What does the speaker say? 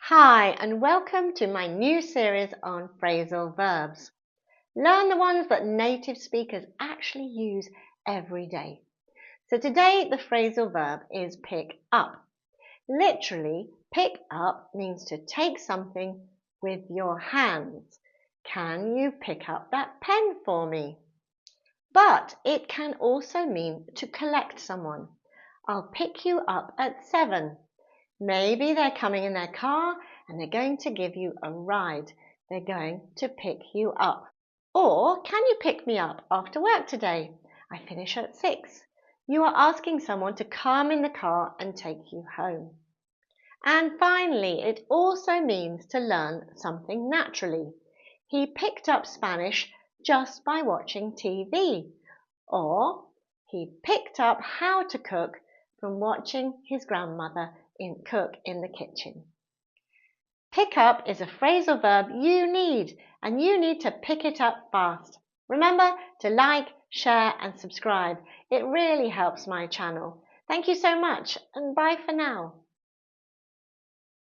Hi, and welcome to my new series on phrasal verbs. Learn the ones that native speakers actually use every day. So today the phrasal verb is pick up. Literally, pick up means to take something with your hands. Can you pick up that pen for me? But it can also mean to collect someone. I'll pick you up at 7. Maybe they're coming in their car and they're going to give you a ride. They're going to pick you up. Or, can you pick me up after work today? I finish at 6. You are asking someone to come in the car and take you home. And finally, it also means to learn something naturally. He picked up Spanish just by watching TV. Or, he picked up how to cook from watching his grandmother cook in the kitchen. Pick up is a phrasal verb you need, and you need to pick it up fast. Remember to like, share and subscribe. It really helps my channel. Thank you so much, and bye for now.